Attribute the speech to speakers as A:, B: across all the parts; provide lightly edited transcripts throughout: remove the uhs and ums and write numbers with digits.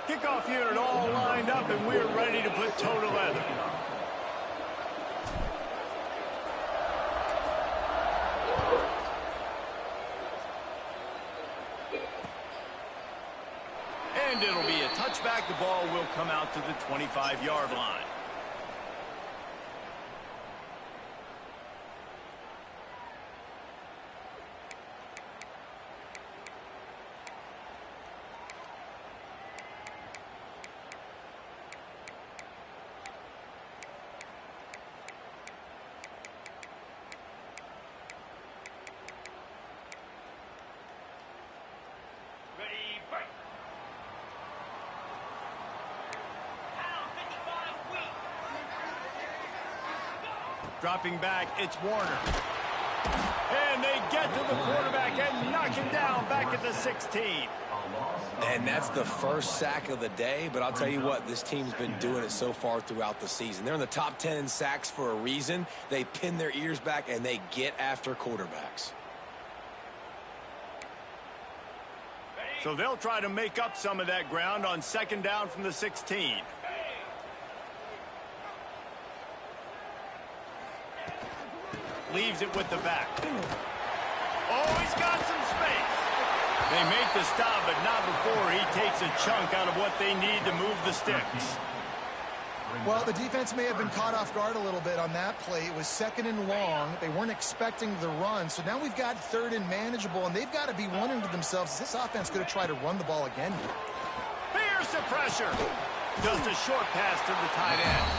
A: Kickoff unit all lined up, and we're ready to put toe to leather. And it'll be a touchback. The ball will come out to the 25-yard line. Dropping back, it's Warner. And they get to the quarterback and knock him down back at the 16.
B: And that's the first sack of the day, but I'll tell you what, this team's been doing it so far throughout the season. They're in the top 10 in sacks for a reason. They pin their ears back and they get after quarterbacks.
A: So they'll try to make up some of that ground on second down from the 16. Leaves it with the back. Oh, he's got some space. They make the stop, but not before he takes a chunk out of what they need to move the sticks.
C: Well, the defense may have been caught off guard a little bit on that play. It was second and long. They weren't expecting the run. So now we've got third and manageable, and they've got to be wondering to themselves, is this offense going to try to run the ball again here?
A: Here's the pressure. Just a short pass to the tight end.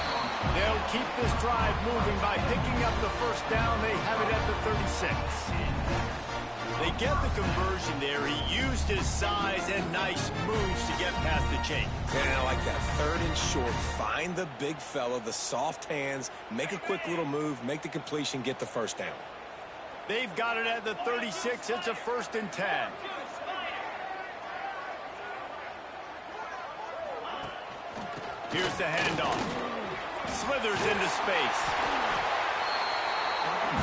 A: They'll keep this drive moving by picking up the first down. They have it at the 36. They get the conversion there. He used his size and nice moves to get past the chain.
B: And I like that. Third and short. Find the big fella, the soft hands, make a quick little move, make the completion, get the first down.
A: They've got it at the 36. It's a 1st and 10. Here's the handoff. Slithers into space.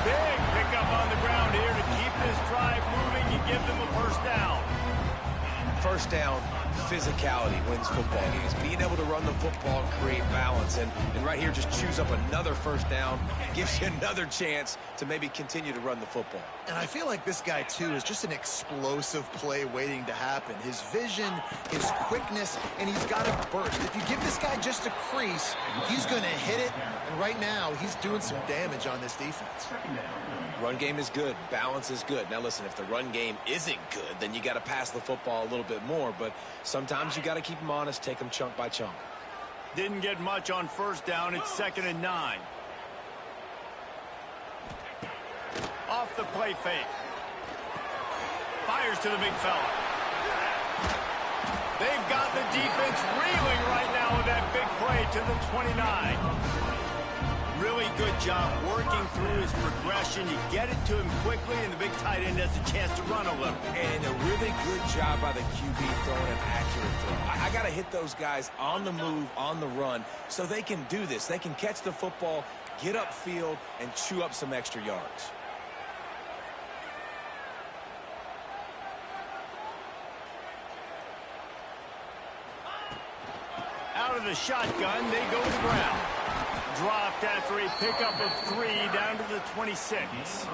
A: Big pickup on the ground here to keep this drive moving and give them a first down.
B: First down, physicality wins football games. Being able to run the football and create balance. And right here, just choose up another first down. Gives you another chance to maybe continue to run the football.
C: And I feel like this guy, too, is just an explosive play waiting to happen. His vision, his quickness, and he's got a burst. If you give this guy just a crease, he's going to hit it. And right now, he's doing some damage on this defense.
B: Run game is good. Balance is good. Now, listen, if the run game isn't good, then you got to pass the football a little bit more. But sometimes you got to keep them honest, take them chunk by chunk.
A: Didn't get much on first down. It's 2nd and 9. Off the play fake. Fires to the big fella. They've got the defense reeling right now with that big play to the 29. Really good job working through his progression. You get it to him quickly, and the big tight end has a chance to run a little.
B: And a really good job by the QB throwing an accurate throw. I got to hit those guys on the move, on the run, so they can do this. They can catch the football, get upfield, and chew up some extra yards.
A: Out of the shotgun, they go to the ground. Dropped after a pickup of 3 down to the 26.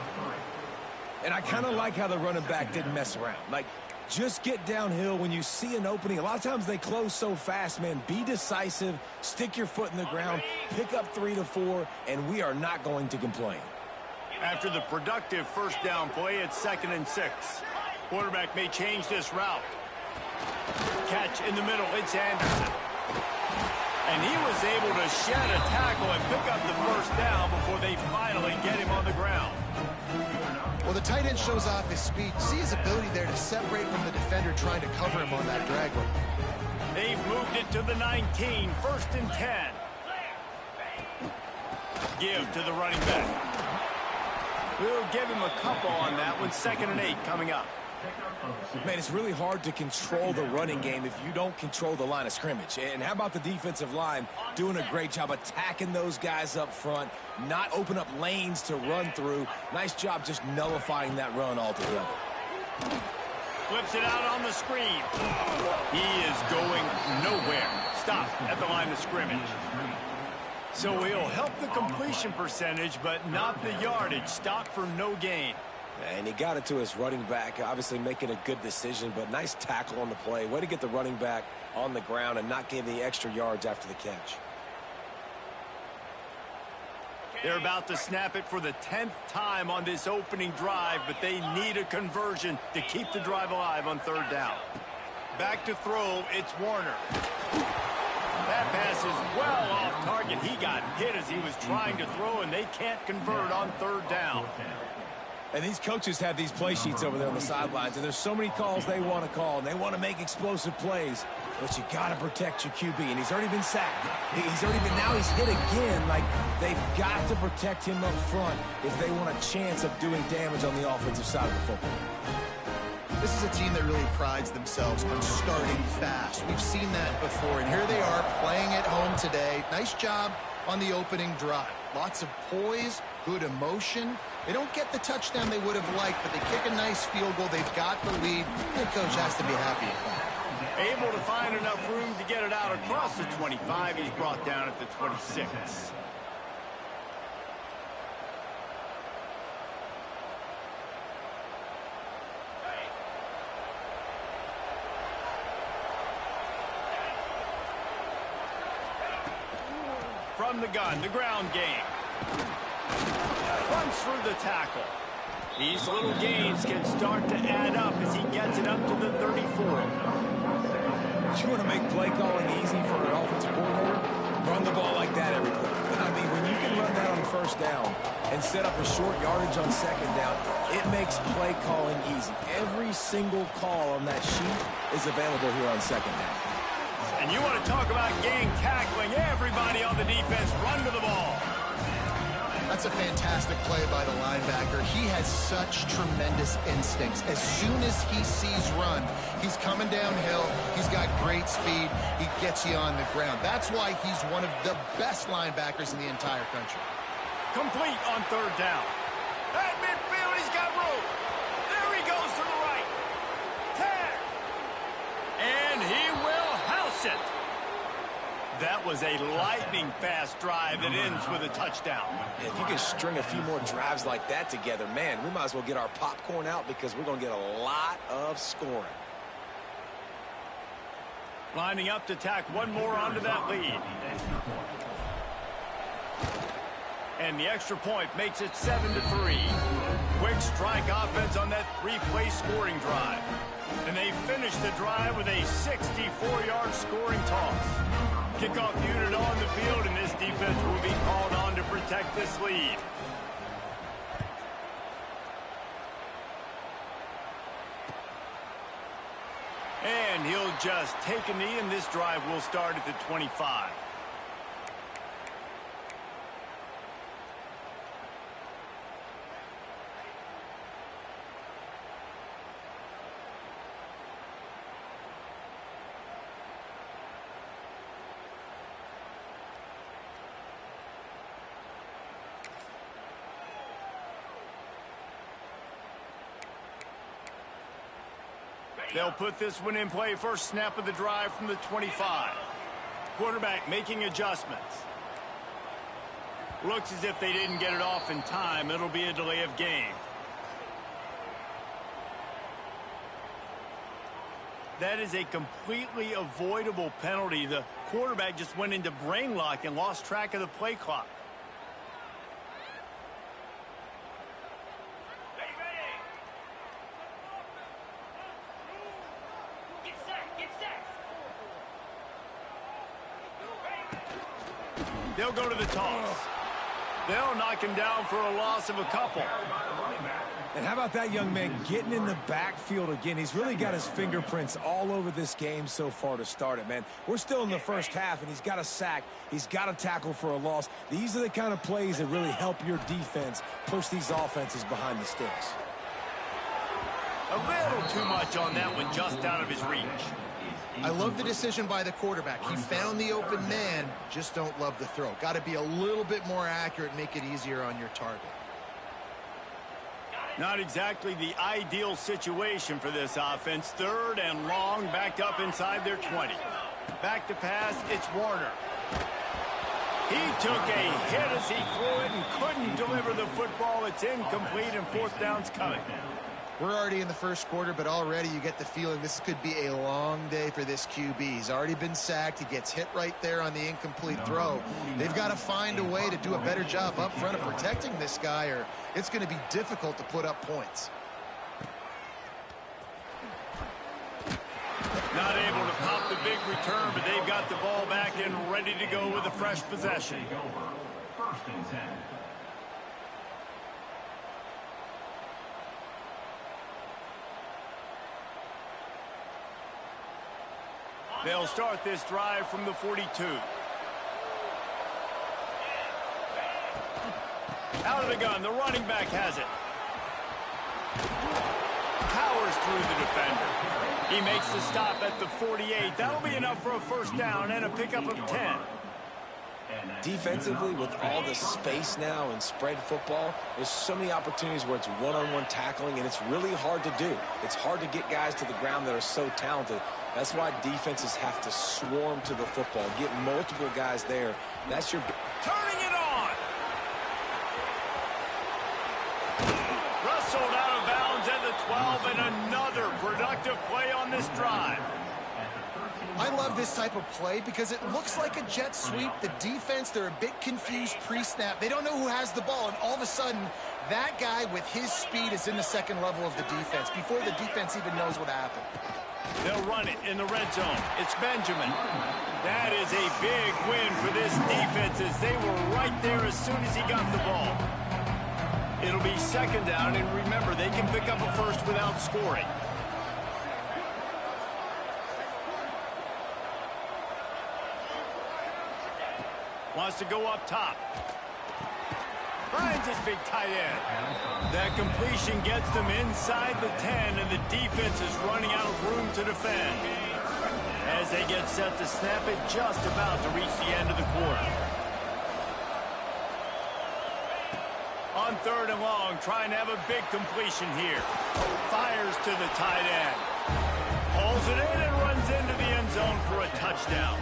B: And I kind of like how the running back didn't mess around. Like, just get downhill when you see an opening. A lot of times they close so fast, man. Be decisive, stick your foot in the ground, pick up 3 to 4, and we are not going to complain.
A: After the productive first down play, it's 2nd and 6. Quarterback may change this route. Catch in the middle, it's Anderson. And he was able to shed a tackle and pick up the first down before they finally get him on the ground.
C: Well, the tight end shows off his speed. See his ability there to separate from the defender trying to cover him on that drag route.
A: They've moved it to the 19, 1st and 10. Give to the running back. We'll give him a couple on that one. 2nd and 8 coming up.
B: Man, it's really hard to control the running game if you don't control the line of scrimmage. And how about the defensive line doing a great job attacking those guys up front, not open up lanes to run through. Nice job just nullifying that run altogether.
A: Flips it out on the screen. He is going nowhere. Stop at the line of scrimmage. So he'll help the completion percentage, but not the yardage. Stop for no gain.
B: And he got it to his running back, obviously making a good decision, but nice tackle on the play. Way to get the running back on the ground and not give the extra yards after the catch.
A: They're about to snap it for the 10th time on this opening drive, but they need a conversion to keep the drive alive on third down. Back to throw, it's Warner. That pass is well off target. He got hit as he was trying to throw, and they can't convert on third down.
B: And these coaches have these play sheets over there on the sidelines, and there's so many calls they want to call, and they want to make explosive plays. But you got to protect your QB, and he's already been sacked. Now he's hit again. Like, they've got to protect him up front if they want a chance of doing damage on the offensive side of the football.
C: This is a team that really prides themselves on starting fast. We've seen that before, and here they are playing at home today. Nice job on the opening drive. Lots of poise, good emotion. They don't get the touchdown they would have liked, but they kick a nice field goal. They've got the lead. The coach has to be happy at that.
A: Able to find enough room to get it out across the 25. He's brought down at the 26. From the gun, the ground game. Runs through the tackle. These little gains can start to add up as he gets it up to the 34.
B: You want to make play calling easy for an offensive coordinator? Run the ball like that every play. I mean, when you can run that on first down and set up a short yardage on second down, it makes play calling easy. Every single call on that sheet is available here on second down.
A: And you want to talk about gang tackling. Everybody on the defense run to the ball.
C: That's a fantastic play by the linebacker. He has such tremendous instincts. As soon as he sees run, he's coming downhill. He's got great speed. He gets you on the ground. That's why he's one of the best linebackers in the entire country.
A: Complete on third down. At midfield, he's got room. There he goes to the right. Tag. And he will house it. That was a lightning-fast drive that ends with a touchdown.
B: If you can string a few more drives like that together, man, we might as well get our popcorn out because we're going to get a lot of scoring.
A: Lining up to tack one more onto that lead. And the extra point makes it 7-3. Quick strike offense on that three-play scoring drive. And they finish the drive with a 64-yard scoring toss. Kickoff unit on the field, and this defense will be called on to protect this lead. And he'll just take a knee, and this drive will start at the 25. They'll put this one in play. First snap of the drive from the 25. Quarterback making adjustments. Looks as if they didn't get it off in time. It'll be a delay of game. That is a completely avoidable penalty. The quarterback just went into brain lock and lost track of the play clock. They'll go to the toss. They'll knock him down for a loss of a couple.
B: And how about that young man getting in the backfield again? He's really got his fingerprints all over this game so far to start it, man. We're still in the first half, and he's got a sack. He's got a tackle for a loss. These are the kind of plays that really help your defense push these offenses behind the sticks.
A: A little too much on that one, just out of his reach.
C: I love the decision by the quarterback. He found the open man, just don't love the throw. Got to be a little bit more accurate, make it easier on your target.
A: Not exactly the ideal situation for this offense. 3rd and long, backed up inside their 20. Back to pass, it's Warner. He took a hit as he threw it and couldn't deliver the football. It's incomplete, and 4th down's coming.
C: We're already in the first quarter, but already you get the feeling this could be a long day for this QB. He's already been sacked. He gets hit right there on the incomplete throw. They've got to find a way to do a better job up front of protecting this guy, or it's going to be difficult to put up points.
A: Not able to pop the big return, but they've got the ball back and ready to go with a fresh possession.
D: 1st and 10.
A: They'll start this drive from the 42. Out of the gun, the running back has it. Powers through the defender. He makes the stop at the 48. That'll be enough for a 1st down and a pickup of 10.
B: Defensively, with all the space now in spread football, there's so many opportunities where it's one-on-one tackling, and it's really hard to do. It's hard to get guys to the ground that are so talented. That's why defenses have to swarm to the football, get multiple guys there. That's your...
A: Turning it on! Wrestled out of bounds at the 12, and another productive play on this drive.
C: I love this type of play because it looks like a jet sweep. The defense, they're a bit confused pre-snap. They don't know who has the ball, and all of a sudden, that guy with his speed is in the 2nd level of the defense before the defense even knows what happened.
A: They'll run it in the red zone. It's Benjamin. That is a big win for this defense as they were right there as soon as he got the ball. It'll be 2nd down, and remember, they can pick up a 1st without scoring. Wants to go up top. Finds his big tight end. That completion gets them inside the 10, and the defense is running out of room to defend. As they get set to snap it, just about to reach the end of the quarter. On 3rd and long, trying to have a big completion here. Fires to the tight end. Pulls it in and runs into the end zone for a touchdown.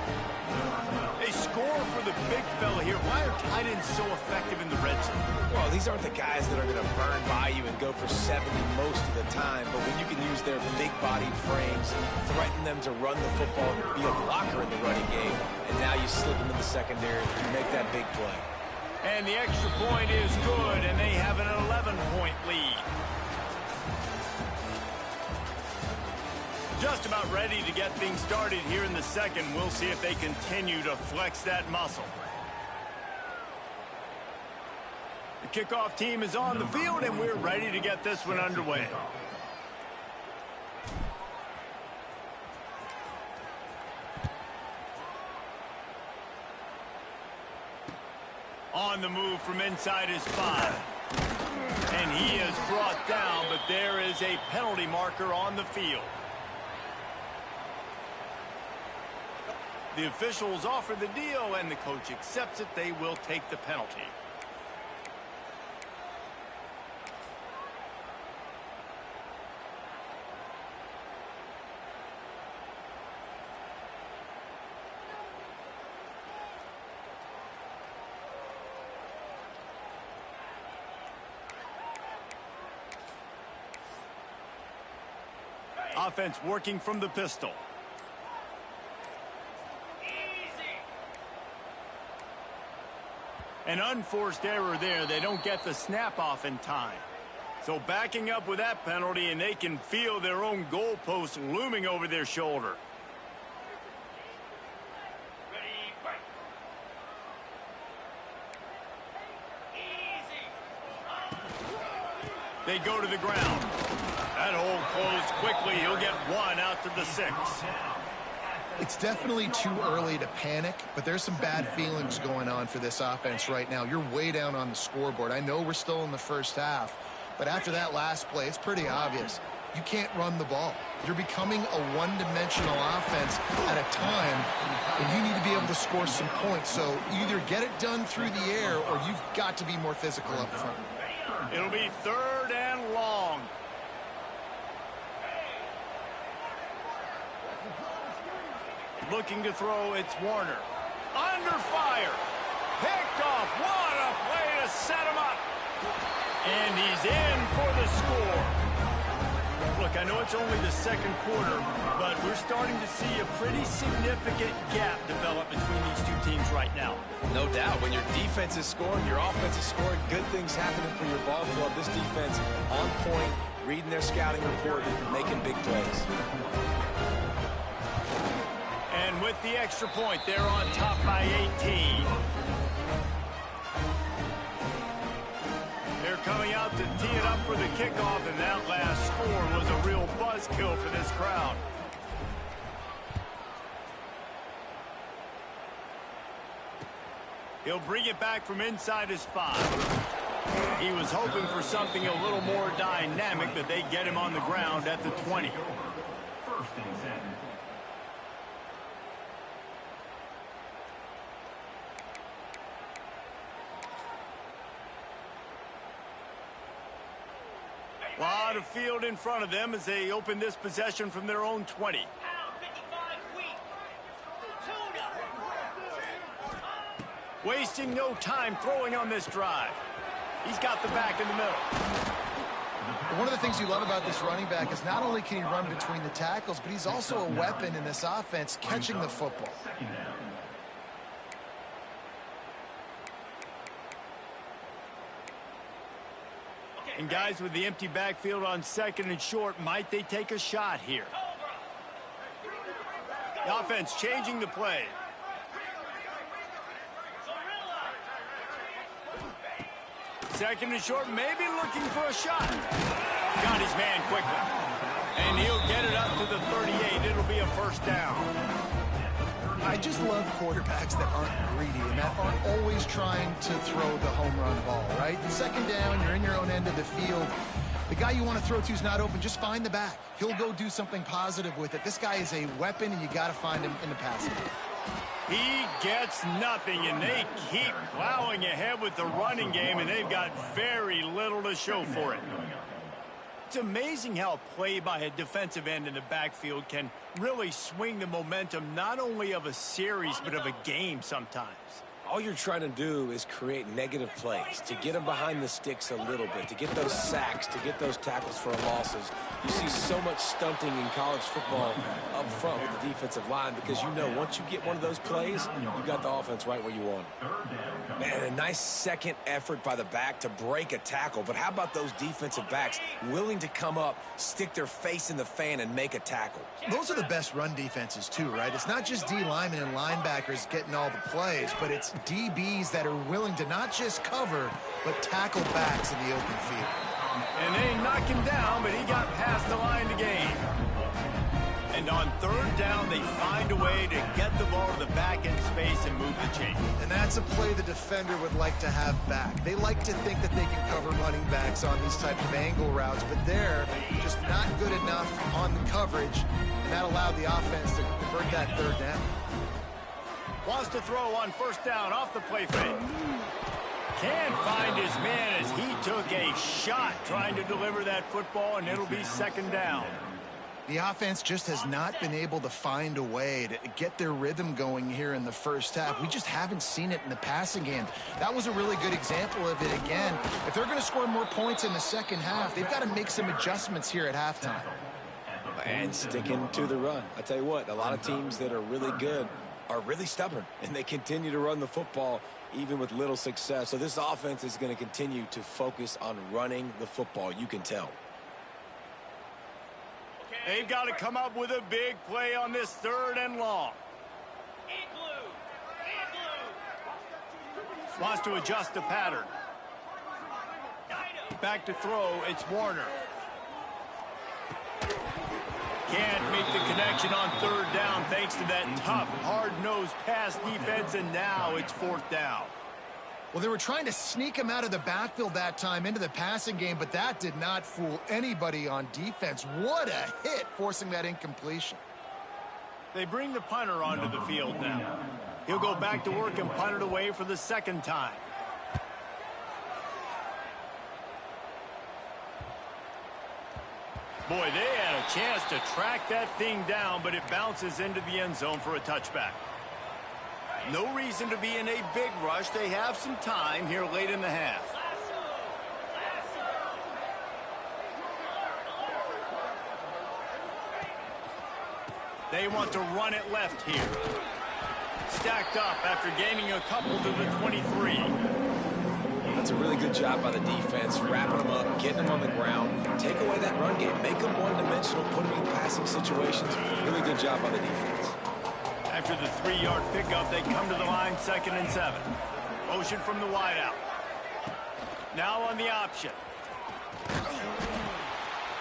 A: They score for the big fella here. Why are tight ends so effective in the red zone?
B: Well, these aren't the guys that are going to burn by you and go for 70 most of the time, but when you can use their big-bodied frames, threaten them to run the football, be a blocker in the running game, and now you slip them in the secondary and make that big play.
A: And the extra point is good, and they have an 11-point lead. Just about ready to get things started here in the 2nd. We'll see if they continue to flex that muscle. The kickoff team is on the field, and we're ready to get this one underway. On the move from inside his 5. And he is brought down, but there is a penalty marker on the field. The officials offer the deal, and the coach accepts it. They will take the penalty. Offense working from the pistol. An unforced error there. They don't get the snap off in time. So backing up with that penalty, and they can feel their own goalpost looming over their shoulder. They go to the ground. That hole closed quickly. He'll get 1 out to the 6.
C: It's definitely too early to panic, but there's some bad feelings going on for this offense right now. You're way down on the scoreboard. I know we're still in the first half, but after that last play, it's pretty obvious. You can't run the ball. You're becoming a one-dimensional offense at a time when you need to be able to score some points. So either get it done through the air, or you've got to be more physical up front.
A: It'll be 3rd and long. Looking to throw, it's Warner. Under fire. Picked off. What a play to set him up. And he's in for the score. Look, I know it's only the second quarter, but we're starting to see a pretty significant gap develop between these two teams right now.
B: No doubt. When your defense is scoring, your offense is scoring, good things happening for your ball club. This defense on point, reading their scouting report, making big plays.
A: And with the extra point, they're on top by 18. They're coming out to tee it up for the kickoff, and that last score was a real buzzkill for this crowd. He'll bring it back from inside his 5. He was hoping for something a little more dynamic, but they get him on the ground at the 20.
D: First and 10.
A: A lot of field in front of them as they open this possession from their own 20. Wasting no time throwing on this drive. He's got the back in the middle.
C: One of the things you love about this running back is not only can he run between the tackles, but he's also a weapon in this offense catching the football.
D: Second down.
A: And guys, with the empty backfield on second and short, might they take a shot here? The offense changing the play. Second and short, maybe looking for a shot. Got his man quickly. And he'll get it up to the 38. It'll be a first down.
C: I just love quarterbacks that aren't greedy and that aren't always trying to throw the home run ball, right? Second down, you're in your own end of the field. The guy you want to throw to is not open. Just find the back. He'll go do something positive with it. This guy is a weapon, and you got to find him in the passing game.
A: He gets nothing, and they keep plowing ahead with the running game, and they've got very little to show for it. It's amazing how a play by a defensive end in the backfield can really swing the momentum not only of a series but of a game sometimes.
B: All you're trying to do is create negative plays, to get them behind the sticks a little bit, to get those sacks, to get those tackles for losses. You see so much stunting in college football up front with the defensive line because you know once you get one of those plays, you got the offense right where you want it. Man, a nice second effort by the back to break a tackle, but how about those defensive backs willing to come up, stick their face in the fan, and make a tackle?
C: Those are the best run defenses too, right? It's not just D linemen and linebackers getting all the plays, but it's DBs that are willing to not just cover, but tackle backs in the open field.
A: And they knock him down, but he got past the line to gain. And on third down, they find a way to get the ball to the back end space and move the chain.
C: And that's a play the defender would like to have back. They like to think that they can cover running backs on these types of angle routes, but they're just not good enough on the coverage, and that allowed the offense to convert that third down.
A: Wants to throw on first down off the play fake. Can't find his man as he took a shot trying to deliver that football, and it'll be second down.
C: The offense just has not been able to find a way to get their rhythm going here in the first half. We just haven't seen it in the passing game. That was a really good example of it again. If they're going to score more points in the second half, they've got to make some adjustments here at halftime.
B: And sticking to the run. I tell you what, a lot of teams that are really good are really stubborn, and they continue to run the football even with little success. So this offense is going to continue to focus on running the football. You can tell.
A: They've got to come up with a big play on this third and long. Wants to adjust the pattern. Back to throw, it's Warner. Can't make the connection on third down thanks to that tough, hard-nosed pass defense, and now it's fourth down.
C: Well, they were trying to sneak him out of the backfield that time into the passing game, but that did not fool anybody on defense. What a hit, forcing that incompletion.
A: They bring the punter onto the field now. He'll go back to work and punt it away for the second time. Boy, they had a chance to track that thing down, but it bounces into the end zone for a touchback. No reason to be in a big rush. They have some time here late in the half. They want to run it left here. Stacked up after gaining a couple to the 23.
B: That's a really good job by the defense, wrapping them up, getting them on the ground. Take away that run game. Make them one-dimensional, put them in passing situations. Really good job by the defense.
A: After the 3-yard pickup, they come to the line, 2nd and 7. Motion from the wideout. Now on the option.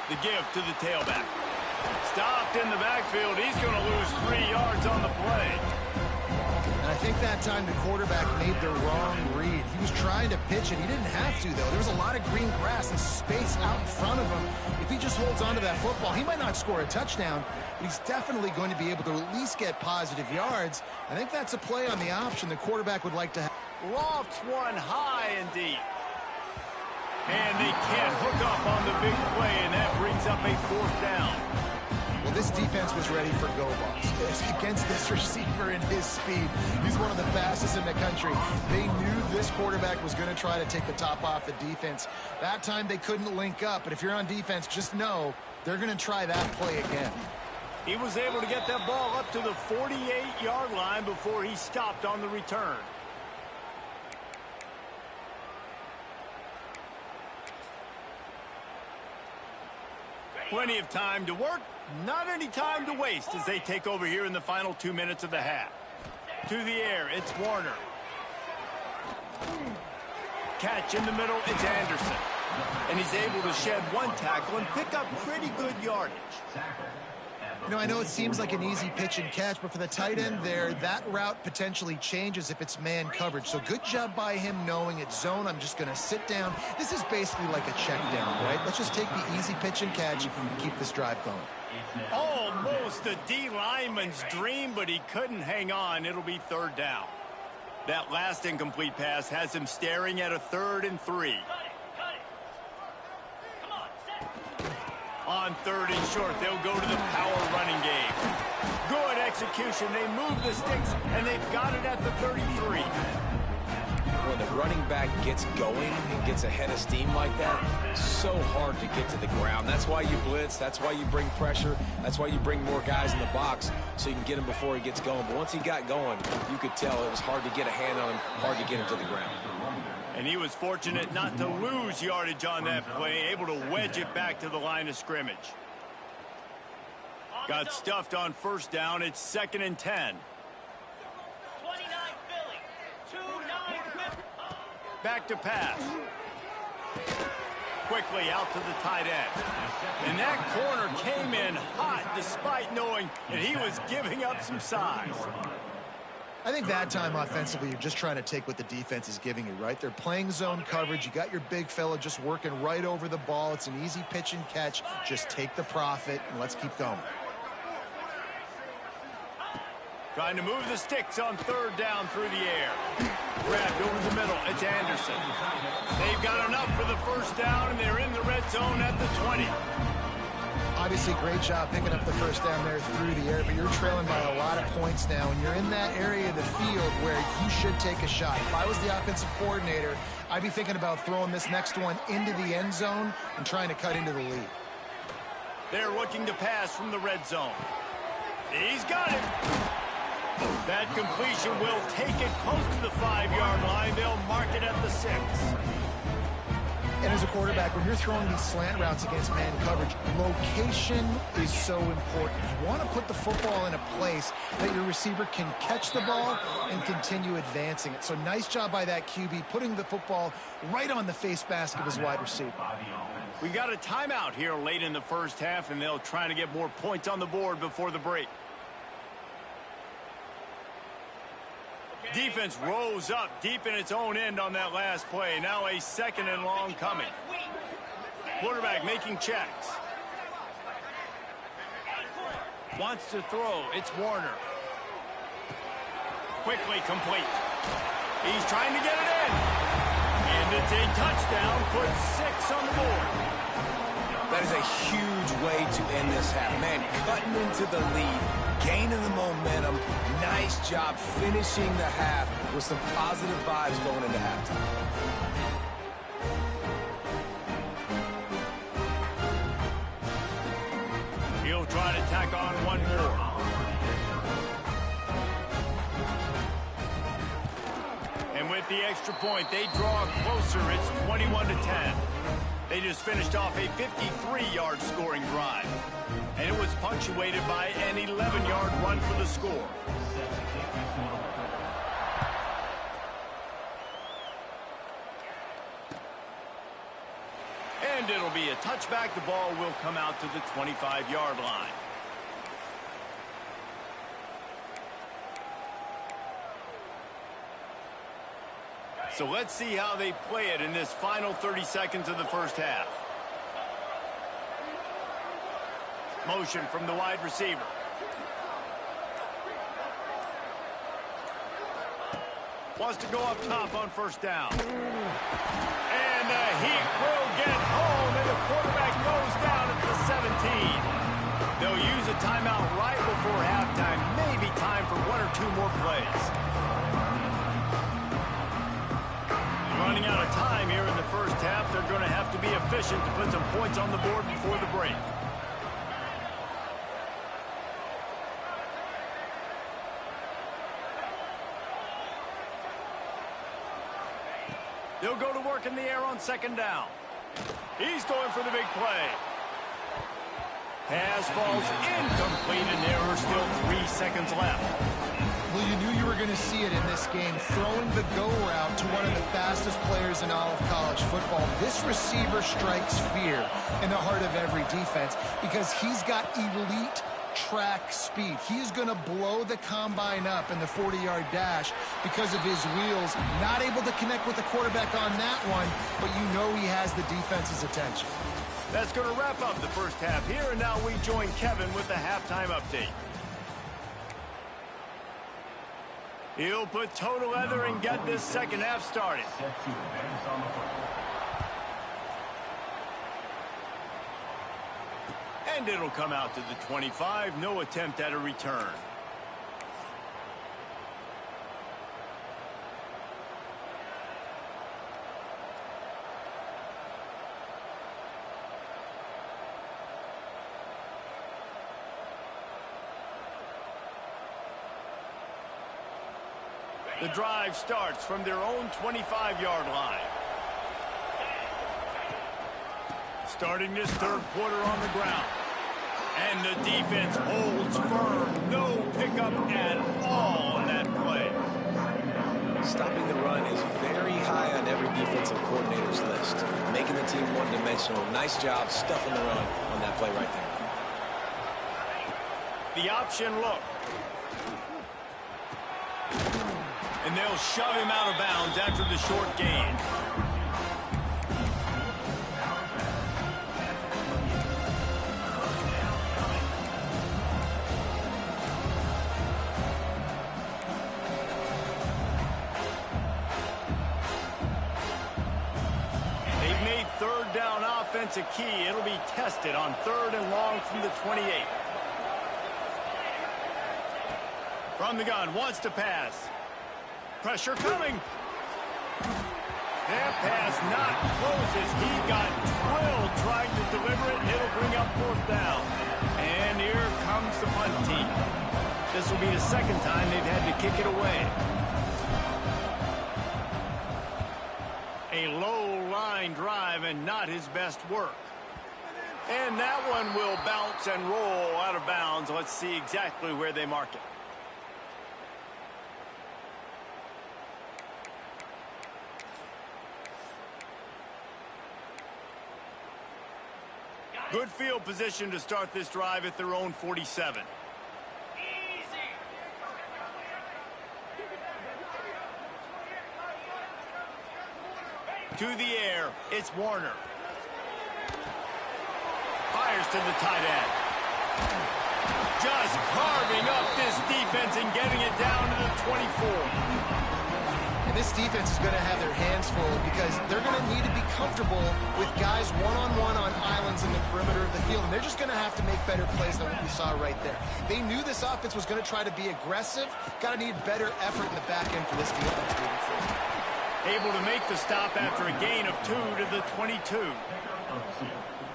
A: The give to the tailback. Stopped in the backfield. He's going to lose 3 yards on the play.
C: And I think that time the quarterback made the wrong read. He was trying to pitch it. He didn't have to, though. There was a lot of green grass and space out in front of him. If he just holds on to that football, he might not score a touchdown, but he's definitely going to be able to at least get positive yards. I think that's a play on the option the quarterback would like to have.
A: Lofts one high and deep. And they can't hook up on the big play, and that brings up a 4th down.
C: Well, this defense was ready for go balls. Against this receiver and his speed, he's one of the fastest in the country. They knew this quarterback was going to try to take the top off the defense. That time they couldn't link up, but if you're on defense, just know they're going to try that play again.
A: He was able to get that ball up to the 48-yard line before he stopped on the return. Plenty of time to work, not any time to waste as they take over here in the final 2 minutes of the half. To the air, it's Warner. Catch in the middle, it's Anderson. And he's able to shed 1 tackle and pick up pretty good yardage.
C: You know, I know it seems like an easy pitch and catch, but for the tight end there, that route potentially changes if it's man coverage. So good job by him knowing it's zone. I'm just going to sit down. This is basically like a check down, right? Let's just take the easy pitch and catch and keep this drive going.
A: Almost a D lineman's dream, but he couldn't hang on. It'll be 3rd down. That last incomplete pass has him staring at a 3rd and 3. On 3rd and short, they'll go to the power running game. Good execution. They move the sticks, and they've got it at the 33.
B: When the running back gets going and gets ahead of steam like that, so hard to get to the ground. That's why you blitz. That's why you bring pressure. That's why you bring more guys in the box so you can get him before he gets going. But once he got going, you could tell it was hard to get a hand on him, hard to get him to the ground.
A: And he was fortunate not to lose yardage on that play, able to wedge it back to the line of scrimmage. Got stuffed on 1st down. It's 2nd and 10. Back to pass. Quickly out to the tight end. And that corner came in hot despite knowing that he was giving up some size.
C: I think that time offensively, you're just trying to take what the defense is giving you, right? They're playing zone coverage. You got your big fella just working right over the ball. It's an easy pitch and catch. Just take the profit and let's keep going.
A: Trying to move the sticks on 3rd down through the air. Grabbed over the middle. It's Anderson. They've got enough for the 1st down, and they're in the red zone at the 20.
C: Obviously, great job picking up the 1st down there through the air, but you're trailing by a lot of points now, and you're in that area of the field where you should take a shot. If I was the offensive coordinator, I'd be thinking about throwing this next one into the end zone and trying to cut into the lead.
A: They're looking to pass from the red zone. He's got it. That completion will take it close to the 5-yard line. They'll mark it at the 6.
C: And as a quarterback, when you're throwing these slant routes against man coverage, location is so important. You want to put the football in a place that your receiver can catch the ball and continue advancing it. So nice job by that QB, putting the football right on the face mask of his wide receiver.
A: We've got a timeout here late in the 1st half, and they'll try to get more points on the board before the break. Defense rose up deep in its own end on that last play. Now a 2nd and long coming. Quarterback making checks. Wants to throw. It's Warner. Quickly complete. He's trying to get it in. And it's a touchdown. Put 6 on the board.
B: that is a huge way to end this half. Man, cutting into the lead, gaining the momentum. Nice job finishing the half with some positive vibes going into halftime.
A: He'll try to tack on one more. And with the extra point, they draw closer. It's 21-10. They just finished off a 53-yard scoring drive. And it was punctuated by an 11-yard run for the score. And it'll be a touchback. The ball will come out to the 25-yard line. So let's see how they play it in this final 30 seconds of the first half. Motion from the wide receiver. Wants to go up top on first down. And the heat will get home, and the quarterback goes down at the 17. They'll use a timeout right before halftime. Maybe time for one or two more plays. Running out of time here in the first half. They're going to have to be efficient to put some points on the board before the break. They'll go to work in the air on second down. He's going for the big play. Pass falls incomplete, and there are still 3 seconds left.
C: Well, you knew you were going to see it in this game, throwing the go route to one of the fastest players in all of college football. This receiver strikes fear in the heart of every defense because he's got elite track speed. He's going to blow the combine up in the 40-yard dash because of his wheels. Not able to connect with the quarterback on that one, but you know he has the defense's attention.
A: That's going to wrap up the first half here, and now we join Kevin with the halftime update. He'll put total leather and get this second half started. And it'll come out to the 25. No attempt at a return. The drive starts from their own 25-yard line. Starting this third quarter on the ground. And the defense holds firm. No pickup at all on that play.
B: Stopping the run is very high on every defensive coordinator's list. Making the team one-dimensional. Nice job stuffing the run on that play right there.
A: The option look. And they'll shove him out of bounds after the short gain. They've made third down offense a key. It'll be tested on 3rd and long from the 28. From the gun, wants to pass. Pressure coming. That pass not closes. He got drilled trying to deliver it. It'll bring up 4th down. And here comes the punt team. This will be the second time they've had to kick it away. A low line drive and not his best work. And that one will bounce and roll out of bounds. Let's see exactly where they mark it. Good field position to start this drive at their own 47. To the air, it's Warner. Fires to the tight end. Just carving up this defense and getting it down to the 24.
C: And this defense is going to have their hands full because they're going to need to be comfortable with guys one-on-one on islands in the perimeter field, and they're just going to have to make better plays than what we saw right there. They knew this offense was going to try to be aggressive. Got to need better effort in the back end for this defense moving forward.
A: Able to make the stop after a gain of 2 to the 22.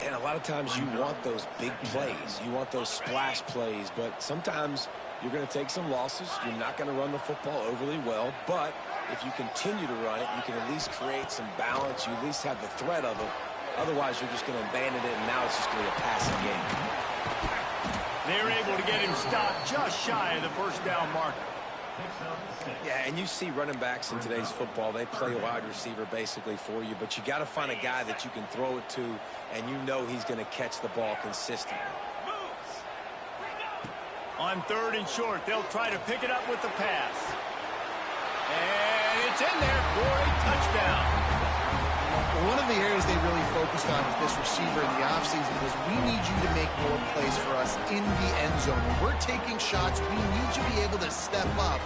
B: And a lot of times you want those big plays. You want those splash plays, but sometimes you're going to take some losses. You're not going to run the football overly well, but if you continue to run it, you can at least create some balance. You at least have the threat of it. Otherwise, you're just going to abandon it, and now it's just going to be a passing game.
A: They're able to get him stopped just shy of the first down marker.
B: Yeah, and you see running backs in today's football, they play wide receiver basically for you, but you got to find a guy that you can throw it to, and you know he's going to catch the ball consistently.
A: On 3rd and short, they'll try to pick it up with the pass. And it's in there for a touchdown.
C: One of the areas they really focused on with this receiver in the offseason was we need you to make more plays for us in the end zone. When we're taking shots, we need you to be able to step up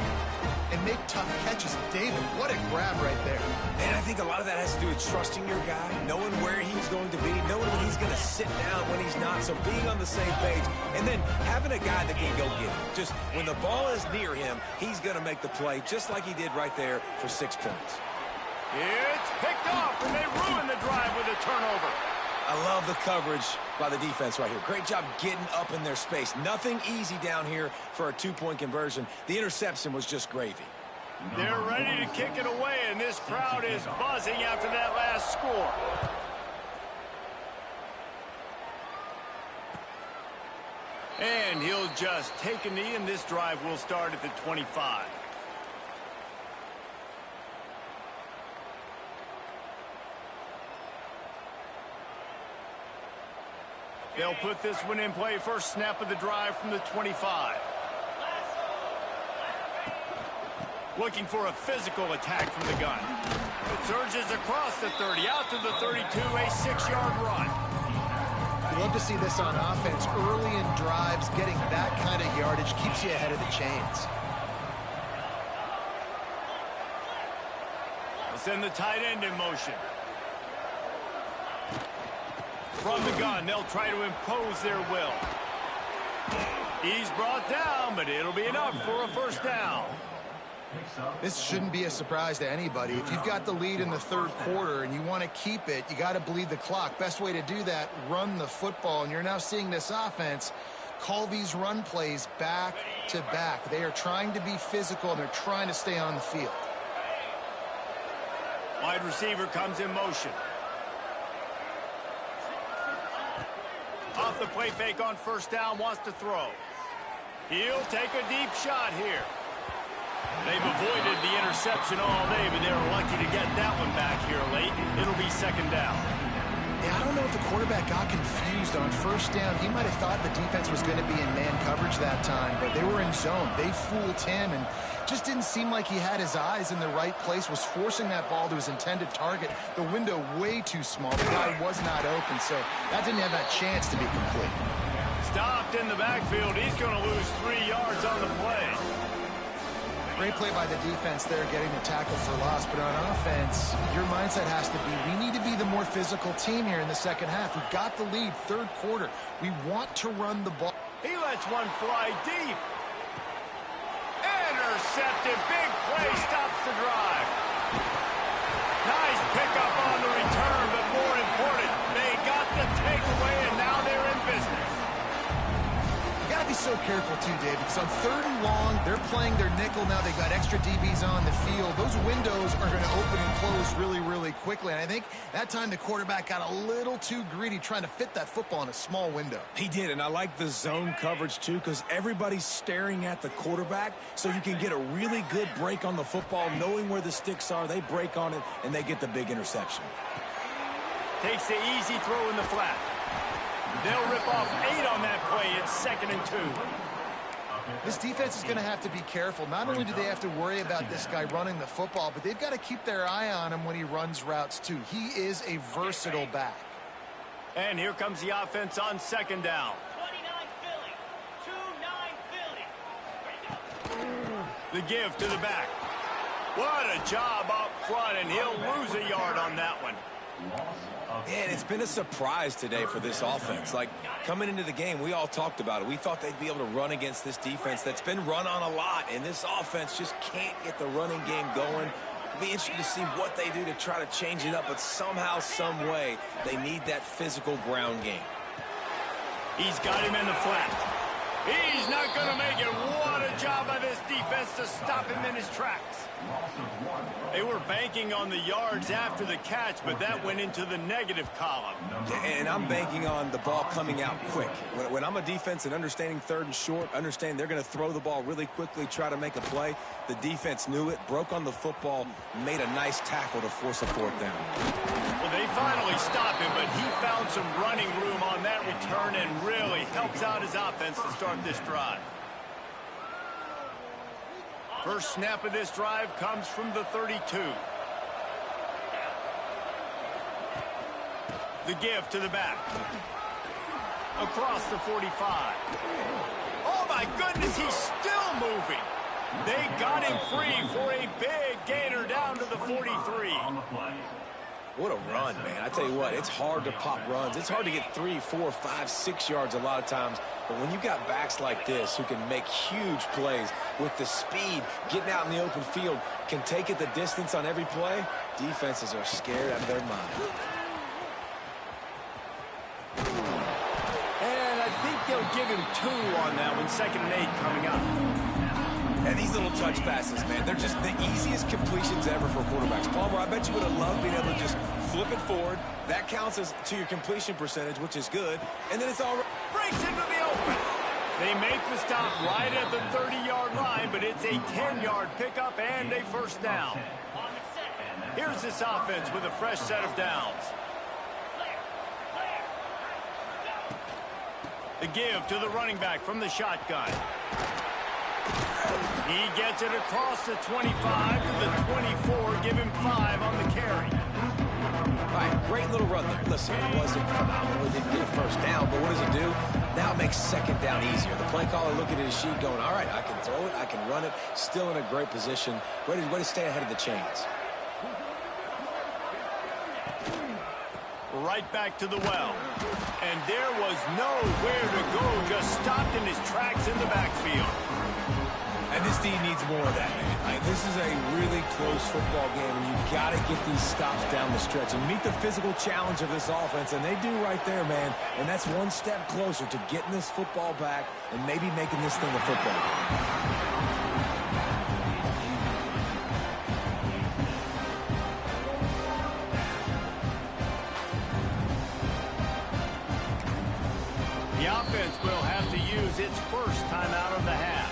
C: and make tough catches. David, what a grab right there.
B: And I think a lot of that has to do with trusting your guy, knowing where he's going to be, knowing when he's going to sit down, when he's not, so being on the same page, and then having a guy that can go get it. Just when the ball is near him, he's going to make the play just like he did right there for 6 points.
A: It's picked off, and they ruin the drive with a turnover.
B: I love the coverage by the defense right here. Great job getting up in their space. Nothing easy down here for a 2-point conversion. The interception was just gravy.
A: They're ready to kick it away, and this crowd is buzzing after that last score. And he'll just take a knee, and this drive will start at the 25. They'll put this one in play. First snap of the drive from the 25. Looking for a physical attack from the gun. It surges across the 30, out to the 32, a 6-yard run.
C: You love to see this on offense. Early in drives, getting that kind of yardage keeps you ahead of the chains.
A: They'll send the tight end in motion. From the gun, they'll try to impose their will. He's brought down, but it'll be enough for a first down.
C: This shouldn't be a surprise to anybody. If you've got the lead in the 3rd quarter and you want to keep it, you got to bleed the clock. Best way to do that, run the football. And you're now seeing this offense call these run plays back to back. They are trying to be physical, and they're trying to stay on the field.
A: Wide receiver comes in motion. Off the play fake on first down, wants to throw. He'll take a deep shot here. They've avoided the interception all day, but they were lucky to get that one back here late. It'll be 2nd down.
C: Yeah, I don't know if the quarterback got confused on first down. He might have thought the defense was going to be in man coverage that time, but they were in zone. They fooled him, and just didn't seem like he had his eyes in the right place, was forcing that ball to his intended target. The window way too small. The guy was not open, so that didn't have that chance to be complete.
A: Stopped in the backfield. He's going to lose 3 yards on the play.
C: Great play by the defense there, getting the tackle for loss. But on offense, your mindset has to be, we need to be the more physical team here in the second half. We've got the lead, 3rd quarter. We want to run the ball.
A: He lets one fly deep. Intercepted. Big play. Stops the drive. Nice pickup on the return, but more important, they got the takeaway, and now they're in business.
C: You got to be so careful, too, Dave, because on 3rd and long, they're playing their nickel now. They've got extra DBs on the field. Those windows are going to open and close really, really quickly. And I think that time the quarterback got a little too greedy trying to fit that football in a small window.
B: He did, and I like the zone coverage, too, because everybody's staring at the quarterback, so you can get a really good break on the football, knowing where the sticks are. They break on it, and they get the big interception.
A: Takes the easy throw in the flat. They'll rip off 8 on that play. It's 2nd and 2.
C: This defense is going to have to be careful. Not only do they have to worry about this guy running the football, but they've got to keep their eye on him when he runs routes, too. He is a versatile back.
A: And here comes the offense on 2nd down.
D: 29 Philly.
A: The give to the back. What a job up front, and he'll lose a yard on that one.
D: Loss of
B: And it's been a surprise today for this offense. Like, coming into the game, we all talked about it. We thought they'd be able to run against this defense that's been run on a lot, and this offense just can't get the running game going. It'll be interesting to see what they do to try to change it up, but somehow, some way, they need that physical ground game.
A: He's got him in the flat. He's not going to make it. What a job by this defense to stop him in his tracks. They were banking on the yards after the catch, but that went into the negative column.
B: And I'm banking on the ball coming out quick. When I'm a defense and understanding third and short, understand they're going to throw the ball really quickly, try to make a play. The defense knew it, broke on the football, made a nice tackle to force a fourth down.
A: Well, they finally stopped him, but he found some running room on that return and really helps out his offense to start this drive. First snap of this drive comes from the 32. The give to the back. Across the 45. Oh, my goodness, he's still moving. They got him free for a big gainer down to the 43.
B: What a run, man. I tell you what, it's hard to pop runs. It's hard to get 3, 4, 5, 6 yards a lot of times. But when you got backs like this who can make huge plays with the speed, getting out in the open field, can take it the distance on every play, defenses are scared out of their mind.
A: And I think they'll give him 2 on that one. 2nd and 8 coming up.
B: And these little touch passes, man, they're just the easiest completions ever for quarterbacks. Palmer, I bet you would have loved being able to just flip it forward. That counts as to your completion percentage, which is good. And then it's all right.
A: Breaks into the open. They make the stop right at the 30-yard line, but it's a 10-yard pickup and a first down. Here's this offense with a fresh set of downs. The give to the running back from the shotgun. He gets it across the 25 to the 24. Give him 5 on the carry.
B: All right, great little run there. Listen, it wasn't phenomenal. He didn't get a first down, but what does it do? Now it makes 2nd down easier. The play caller looking at his sheet going, all right, I can throw it, I can run it. Still in a great position. Way to stay ahead of the chains.
A: Right back to the well. And there was nowhere to go. Just stopped in his tracks in the backfield.
B: And this team needs more of that, man. Like, this is a really close football game, and you've got to get these stops down the stretch and meet the physical challenge of this offense, and they do right there, man. And that's one step closer to getting this football back and maybe making this thing a football game.
A: The offense will have to use its first timeout of the half.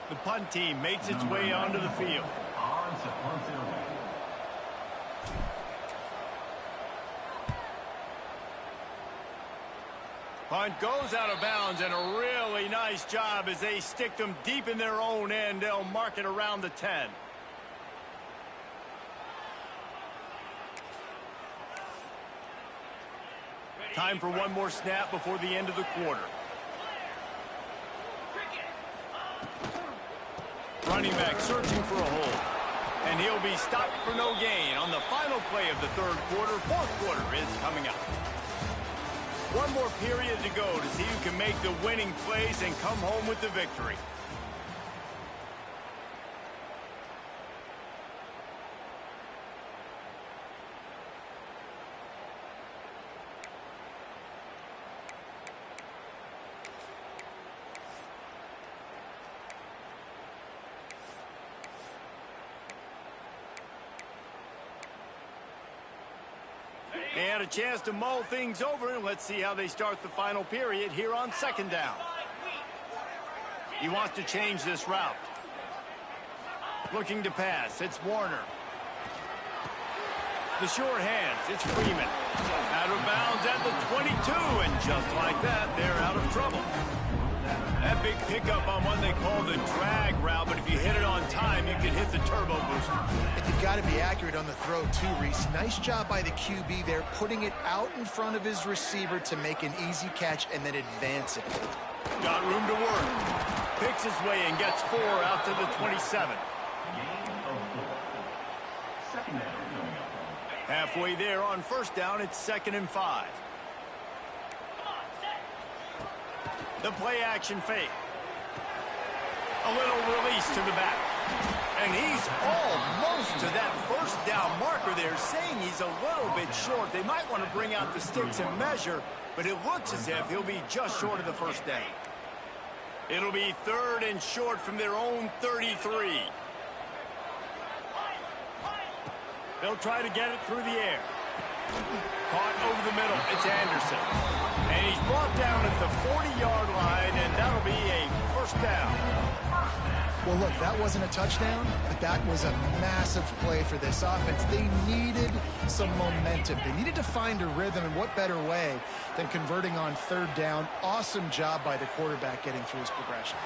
A: The punt team makes its way onto the field. Punt goes out of bounds, and a really nice job as they stick them deep in their own end. They'll mark it around the 10. Time for one more snap before the end of the quarter. Running back searching for a hole. And he'll be stopped for no gain on the final play of the third quarter. Fourth quarter is coming up. One more period to go to see who can make the winning plays and come home with the victory. They had a chance to mull things over, and let's see how they start the final period here on 2nd down. He wants to change this route. Looking to pass, it's Warner. The short hands, it's Freeman. Out of bounds at the 22, and just like that, they're out of trouble. That big pickup on one they call the drag route, but if you hit it on time, you could hit the turbo booster.
C: And you've got to be accurate on the throw too, Reese. Nice job by the QB there, putting it out in front of his receiver to make an easy catch and then advance it.
A: Got room to work. Picks his way and gets 4 out to the 27. Halfway there on first down, it's 2nd and 5. The play action fake. A little release to the back. And he's almost to that first down marker there, saying he's a little bit short. They might want to bring out the sticks and measure, but it looks as if he'll be just short of the first down. It'll be 3rd and short from their own 33. They'll try to get it through the air. Caught over the middle. It's Anderson. And he's brought down at the 40-yard line, and that'll be a first down.
C: Well, look, that wasn't a touchdown, but that was a massive play for this offense. They needed some momentum. They needed to find a rhythm, and what better way than converting on 3rd down. Awesome job by the quarterback getting through his progression.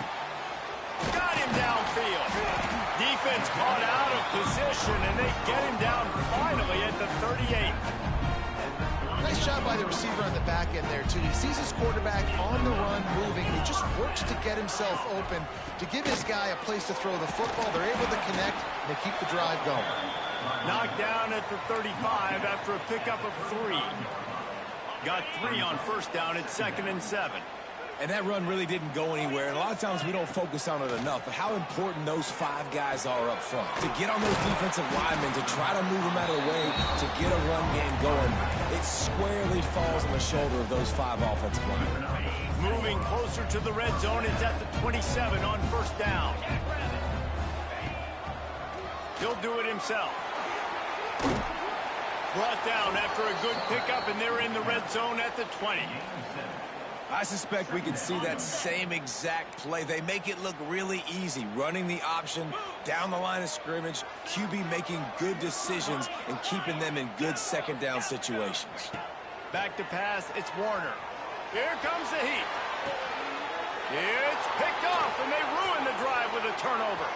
A: Got him downfield. Defense caught out of position, and they get him down finally at the 38.
C: Nice job by the receiver on the back end there, too. He sees his quarterback on the run moving, and he just works to get himself open to give his guy a place to throw the football. They're able to connect, and they keep the drive going.
A: Knocked down at the 35 after a pickup of 3. Got 3 on first down at 2nd and 7.
B: And that run really didn't go anywhere. And a lot of times we don't focus on it enough. But how important those 5 guys are up front. To get on those defensive linemen, to try to move them out of the way, to get a run game going, it squarely falls on the shoulder of those 5 offensive linemen.
A: Moving closer to the red zone, it's at the 27 on first down. He'll do it himself. Brought down after a good pickup, and they're in the red zone at the 20.
B: I suspect we can see that same exact play. They make it look really easy, running the option down the line of scrimmage, QB making good decisions and keeping them in good 2nd down situations.
A: Back to pass, it's Warner. Here comes the heat. It's picked off, and they ruin the drive with a turnover.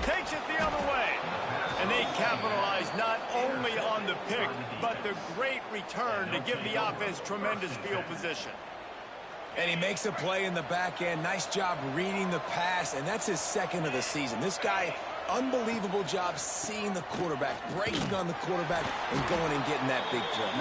A: Takes it the other way. And they capitalize not only on the pick, but the great return to give the offense tremendous field position.
B: And he makes a play in the back end. Nice job reading the pass, and that's his 2nd of the season. This guy, unbelievable job seeing the quarterback, breaking on the quarterback, and going and getting that big play.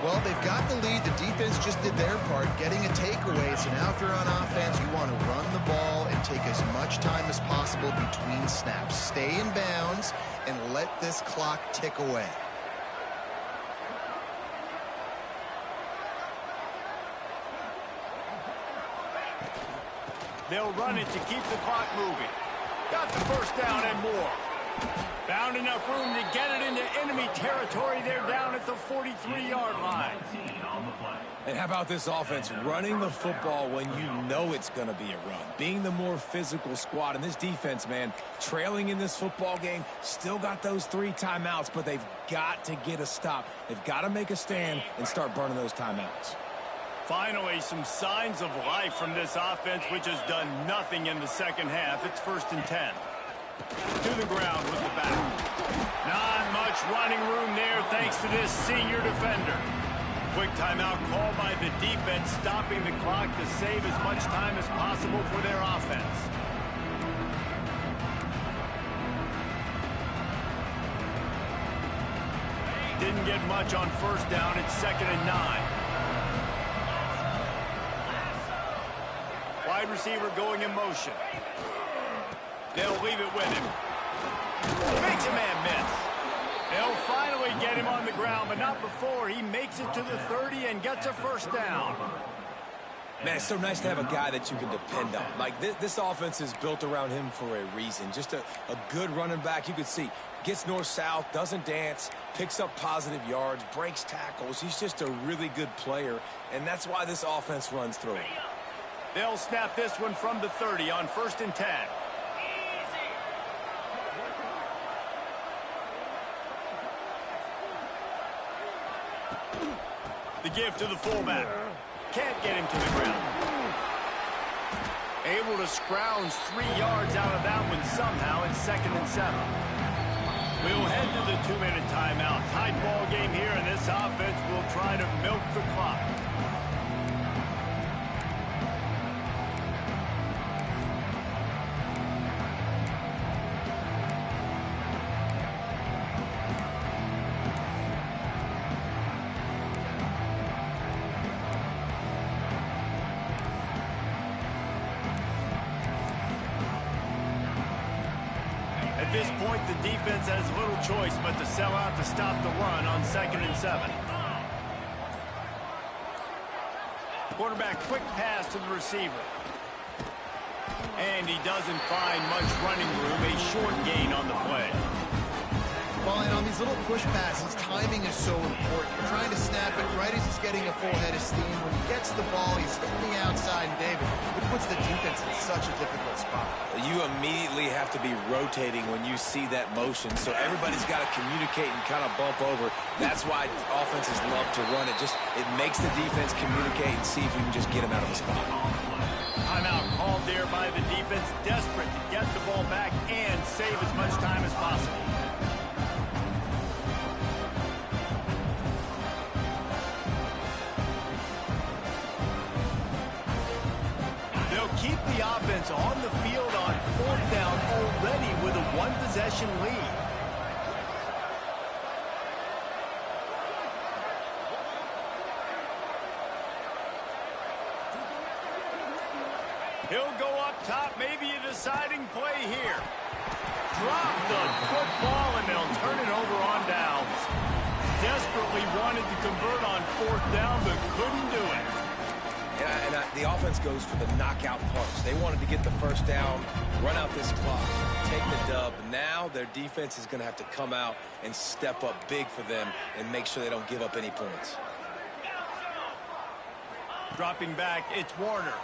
C: Well, they've got the lead. The defense just did their part, getting a takeaway. So now if you're on offense, you want to run the ball and take as much time as possible between snaps. Stay in bounds and let this clock tick away.
A: They'll run it to keep the clock moving. Got the first down and more. Found enough room to get it into enemy territory. They're down at the 43-yard line.
B: And how about this offense running the football when you know it's going to be a run? Being the more physical squad. And this defense, man, trailing in this football game, still got those 3 timeouts, but they've got to get a stop. They've got to make a stand and start burning those timeouts.
A: Finally, some signs of life from this offense, which has done nothing in the second half. It's 1st and 10. To the ground with the back. Not much running room there thanks to this senior defender. Quick timeout call by the defense, stopping the clock to save as much time as possible for their offense. Didn't get much on first down. It's 2nd and 9. Wide receiver going in motion. They'll leave it with him. Makes a man miss. They'll finally get him on the ground, but not before he makes it to the 30 and gets a first down.
B: Man, it's so nice to have a guy that you can depend on. Like, this offense is built around him for a reason. Just a good running back. You can see, gets north-south, doesn't dance, picks up positive yards, breaks tackles. He's just a really good player, and that's why this offense runs through him.
A: They'll snap this one from the 30 on 1st and 10. The give to the fullback. can't get him to the ground. Able to scrounge 3 yards out of that one somehow in 2nd and 7. We'll head to the 2-minute timeout. Tied ball game here, and this offense will try to milk the clock. At this point, the defense has little choice but to sell out to stop the run on 2nd and 7. Quarterback quick pass to the receiver. And he doesn't find much running room, a short gain on the play.
C: Well, and on these little push passes, timing is so important. You're trying to snap it right as he's getting a full head of steam. When he gets the ball, he's hitting the outside, and David, it puts the defense in such a difficult spot.
B: You immediately have to be rotating when you see that motion, so everybody's got to communicate and kind of bump over. That's why offenses love to run it. It makes the defense communicate and see if we can just get him out of the spot.
A: Timeout called there by the defense, desperate to get the ball back and save as much time as possible. Keep the offense on the field on 4th down already with a 1-possession lead. He'll go up top, maybe a deciding play here. Drop the football and they'll turn it over on downs. Desperately wanted to convert on 4th down but couldn't do it.
B: And the offense goes for the knockout punch. They wanted to get the first down, run out this clock, take the dub. Now their defense is going to have to come out and step up big for them and make sure they don't give up any points.
A: Dropping back, it's Warner.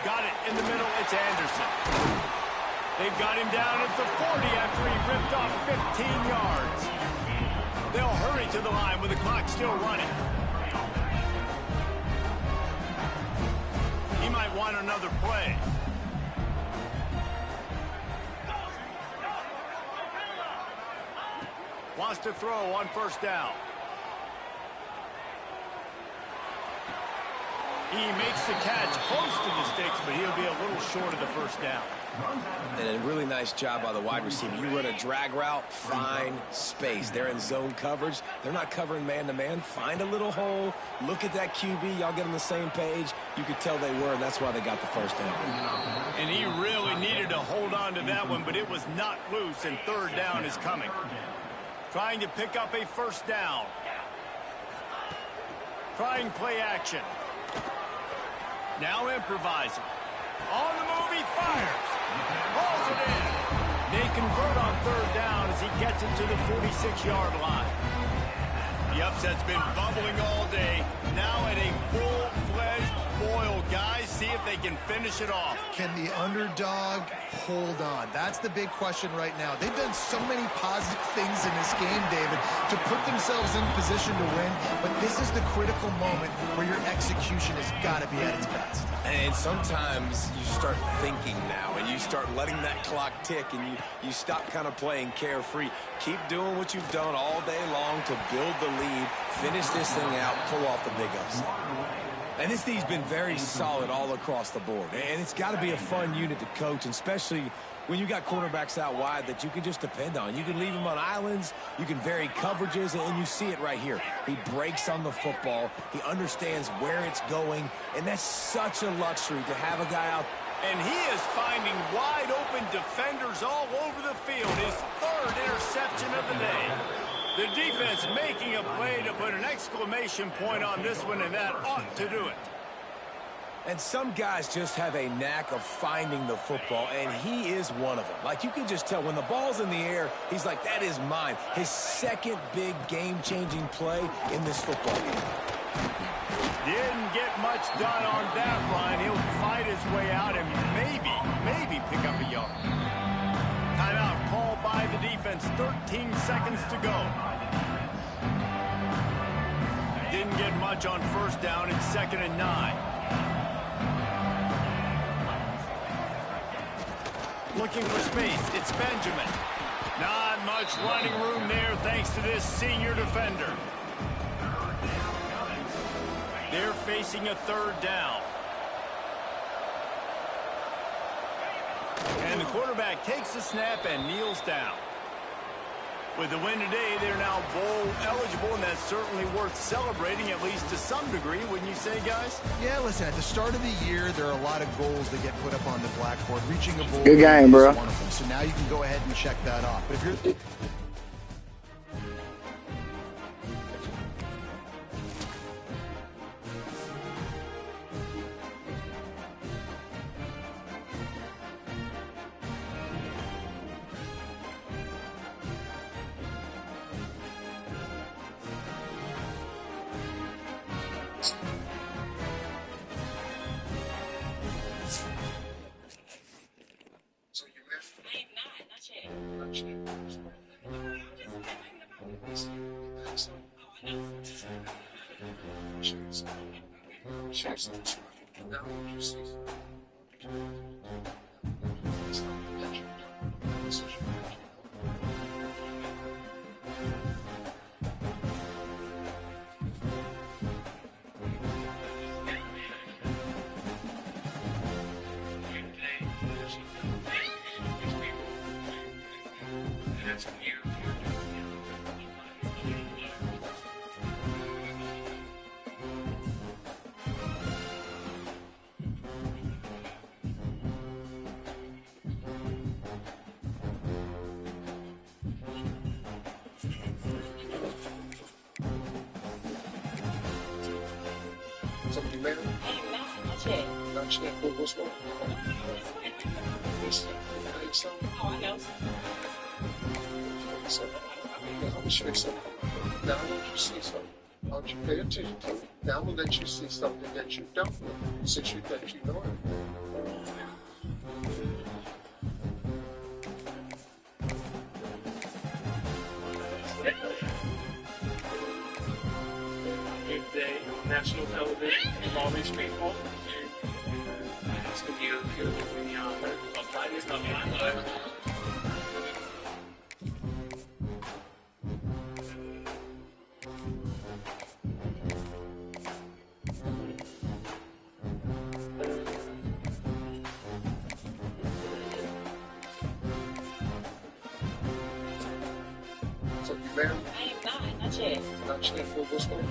A: Got it in the middle, it's Anderson. They've got him down at the 40 after he ripped off 15 yards. They'll hurry to the line with the clock still running. He might want another play. Wants to throw on 1st down. He makes the catch close to the sticks, but he'll be a little short of the 1st down.
B: And a really nice job by the wide receiver. You run a drag route, find space. They're in zone coverage. They're not covering man-to-man. Find a little hole. Look at that QB. Y'all get on the same page. You could tell they were, and that's why they got the 1st down.
A: And he really needed to hold on to that one, but it was not loose, and 3rd down is coming. Trying to pick up a 1st down. Trying play action. Now improvising. On the move, he fires. Hauls it in. They convert on 3rd down as he gets it to the 46-yard line. The upset's been bubbling all day. Now at a full-fledged boil. Guys, see if they can finish it off.
C: Can the underdog hold on? That's the big question right now. They've done so many positive things in this game, David, to put themselves in position to win, but this is the critical moment where your execution has got to be at its best.
B: And sometimes you start thinking now, and you start letting that clock tick, and you stop kind of playing carefree. Keep doing what you've done all day long to build the lead, finish this thing out, pull off the big upset. And this team's been very solid all across the board. And it's got to be a fun unit to coach, and especially when you got quarterbacks out wide that you can just depend on. You can leave them on islands, you can vary coverages, and you see it right here. He breaks on the football, he understands where it's going, and that's such a luxury to have a guy out.
A: And he is finding wide open defenders all over the field. His 3rd interception of the day. The defense making a play to put an exclamation point on this one, and that ought to do it.
B: And some guys just have a knack of finding the football, and he is one of them. Like, you can just tell when the ball's in the air, he's like, that is mine. His 2nd big game-changing play in this football game.
A: Didn't get much done on that run. He'll fight his way out and maybe pick up a yard. Timeout called by the defense. 13 seconds to go. get much on first down. It's 2nd and 9. Looking for space. It's Benjamin. Not much running room there thanks to this senior defender. They're facing a 3rd down. And the quarterback takes the snap and kneels down. With the win today, they're now bowl eligible, and that's certainly worth celebrating, at least to some degree, wouldn't you say, guys?
C: Yeah, listen, at the start of the year, there are a lot of goals that get put up on the blackboard. Reaching a bowl
E: Good game, bro.
C: is one of them. So now you can go ahead and check that off. But if you're...
F: Now that you see something, why don't you pay attention to it? Now we'll let you see something that you don't know, since you think you know it. Good day on national television with all these people. Asking you if you're doing the honor of lighting up my life.
G: I am not yet.
F: Not yet for this one?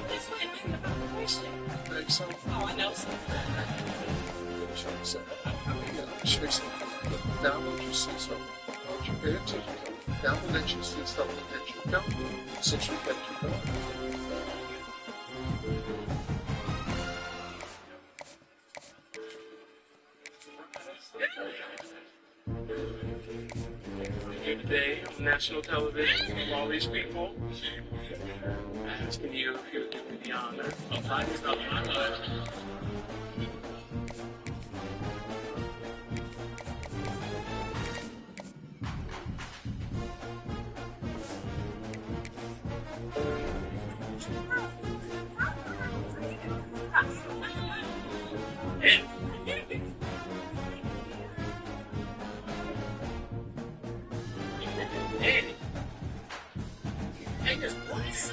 G: This might be the question.
F: Think so?
G: Oh, I know so.
F: I'm sure something. Now that you see something, why don't you pay attention to it? Now we'll let you see something that you don't know, since you think you know it. Here today on national television with all these people, asking you if you're doing the honor of lighting up my life. Hey, this place.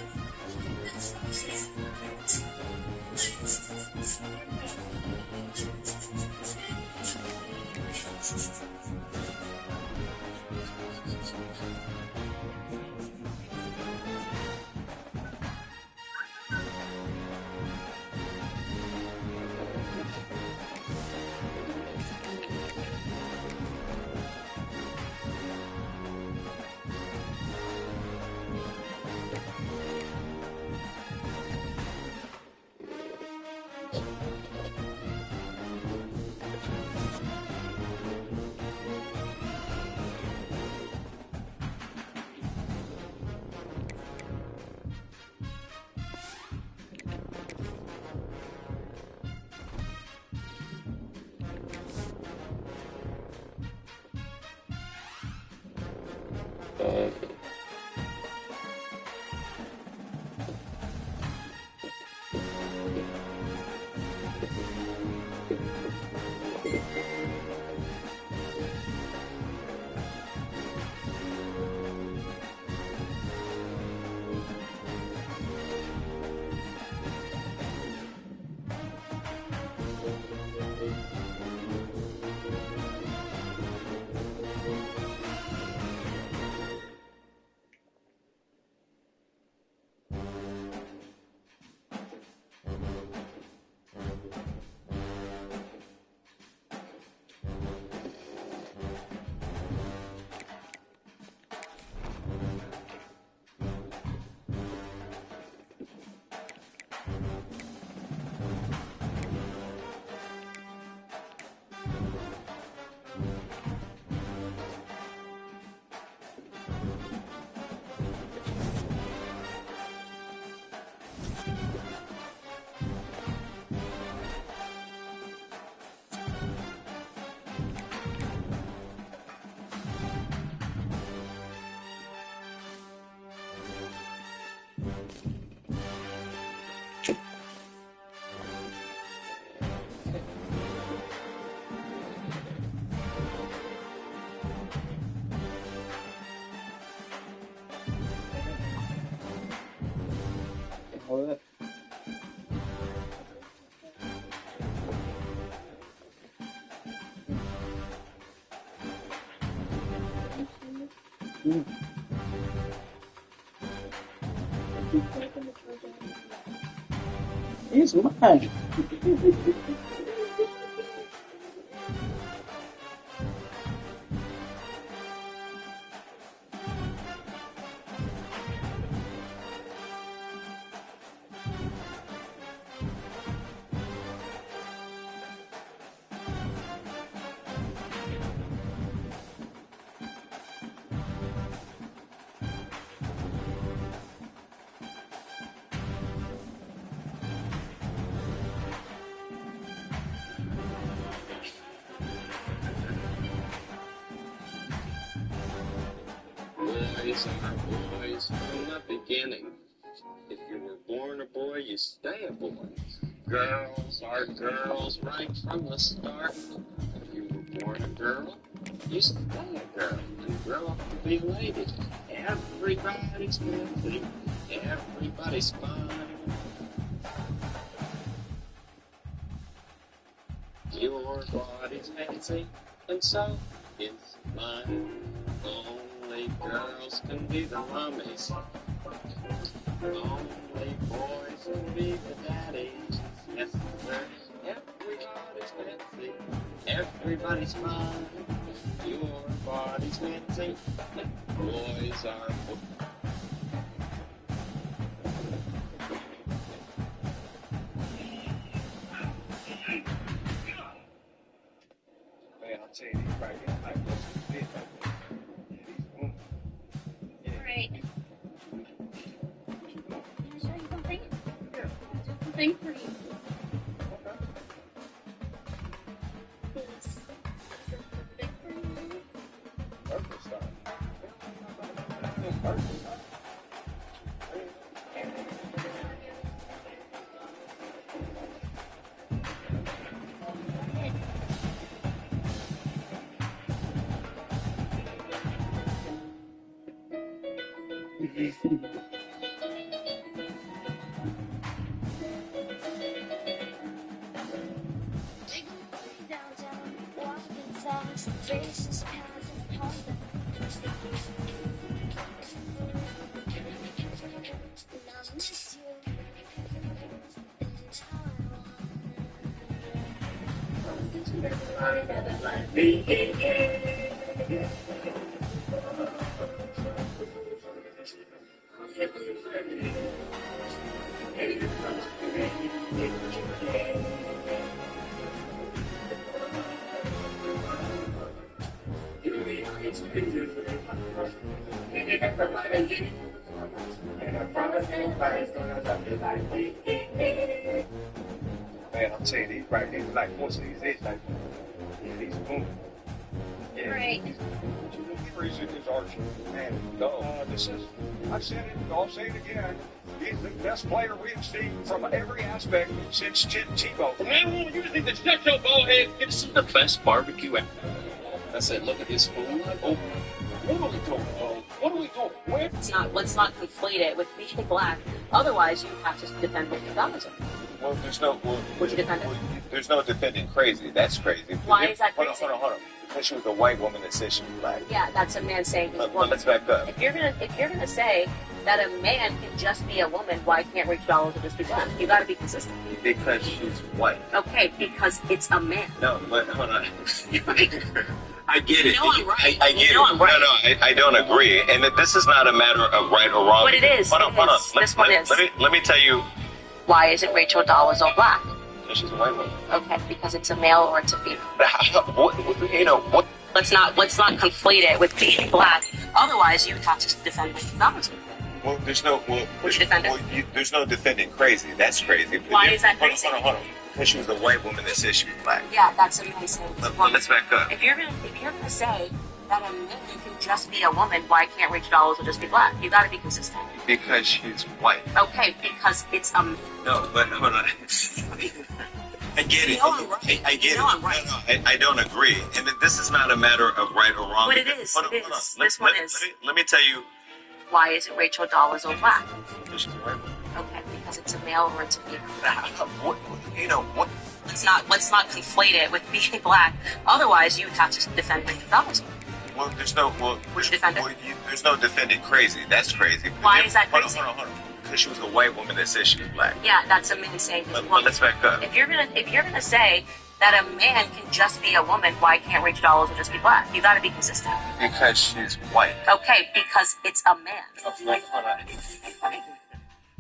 E: Joder. He's mine.
H: Boys are boys from the beginning. If you were born a boy, you stay a boy. Girls are girls right from the start. If you were born a girl, you stay a girl and grow up to be a lady. Everybody's healthy, everybody's fine. Your body's fancy, and so is mine. Only girls can be the mummies. Only boys can be the daddies. Yes, sir. Everybody's fancy. Everybody's fine. Your body's fancy. Boys are.
E: Man, I'll tell you this right here. Like, what's this bit right there?
G: Alright. Can I show you something?
E: Yeah.
G: I'll do something for you. Is this big for you?
E: Perfect style. Perfect style.
I: Downtown, walking fast, faces pass and hunger. And I miss you. It's how
E: Man, I'm telling you, these right here, like, what's these? It's like, yeah, these boom. Yeah,
G: Right.
E: these trees in this Archie. Man, this is, I've said it, I'll say it again. He's the best player we've seen from every aspect since Tim Tebow.
H: Man, you think the shut your ball head? This is the best barbecue ever. I said, look at this food. Oh, what are we doing, Bo? What are we doing? Where?
J: Let's not conflate it with being black. Otherwise, you have to defend what your dollars are.
K: Well, there's no. Well,
J: Would you defend it?
K: there's no defending crazy. That's crazy.
J: Why is that crazy?
K: Hold on. Because she was a white woman that said she was black.
J: Yeah, that's a man saying he's a
K: But
J: woman.
K: let's back up.
J: If you're gonna say that a man can just be a woman, why can't Rachel Dollar just be black? You gotta be consistent.
K: Because she's white.
J: Okay, because it's a man.
K: No, but hold on. I get it.
J: You know I'm right.
K: I get
J: You know
K: it.
J: I'm right.
K: No, I don't agree. And that this is not a matter of right or wrong.
J: But it is.
K: Hold on.
J: This one is.
K: Let me tell you.
J: Why isn't Rachel Dollar all black?
K: She's a white woman.
J: Okay, because it's a male or it's a female.
K: What?
J: Let's not conflate it with being black. Otherwise, you have to defend what your dollars are.
K: Well, there's no. Well,
J: Would you defend it?
K: there's no defending crazy. That's crazy.
J: Why is that crazy?
K: Hold on. Because she was a white woman that said she was black.
J: Yeah, that's a man saying he's a woman.
K: Let's back up.
J: If you're gonna say that a man can just be a woman, why can't Rachel Dollar just be black? You gotta be consistent.
K: Because she's white.
J: Okay, because it's a.
K: No, but hold on. I get it.
J: You know I'm right.
K: I get
J: You
K: it.
J: know I'm right.
K: No, I don't agree. And this is not a matter of right or wrong.
J: But it is.
K: Hold on,
J: It
K: hold on.
J: is. This one is.
K: Let me tell you.
J: Why isn't Rachel Dolezal black?
K: She's a white woman.
J: Okay, because it's a male or it's a female.
K: What, you know, what?
J: Let's not conflate it with being black. Otherwise, you'd have to defend Rachel Dolezal.
K: Well, there's no,
J: Would you defend her?
K: there's no defending crazy. That's crazy.
J: Why is that crazy?
K: Hold on. Because she was a white woman that said she was black.
J: Yeah, that's a man saying he's a
K: Well,
J: woman.
K: let's back up.
J: If you're gonna say that a man can just be a woman, why can't Rachel Dolezal just be black? You got to be consistent.
K: Because she's white.
J: Okay, because it's a man.
K: Like, hold on.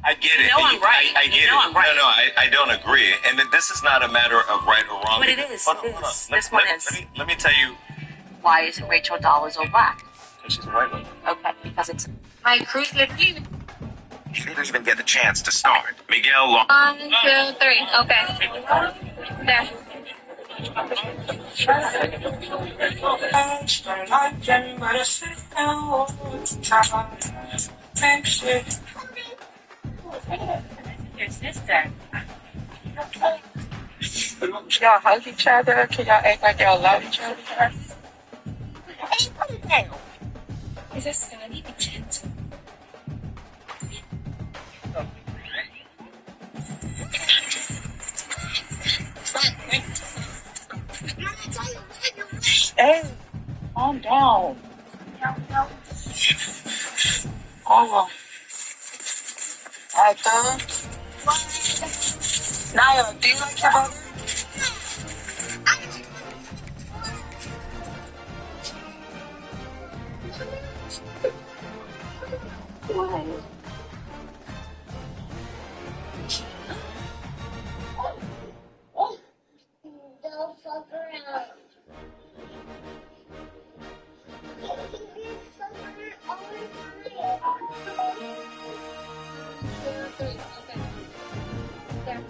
K: I get it.
J: You know I'm right.
K: I get
J: You know
K: it.
J: I'm right.
K: No, I don't agree. And this is not a matter of right or wrong.
J: But it is.
K: Hold on.
J: This one is.
K: Let me tell you.
J: Why isn't Rachel Dolezal black?
K: Because she's a white woman.
J: Okay, because it's my crucifix.
K: She didn't even get the chance to start. Miguel Long.
G: 1, 2, 3. Okay. There.
J: Your sister.
F: Y'all hug each other? Can y'all act like y'all love each other?
I: Hey, put it down.
G: Is this Scotty the gentle?
F: Hey, calm down. Oh. Alright, done. Naya, do you like your brother?
I: Don't fuck around.
G: Okay. There.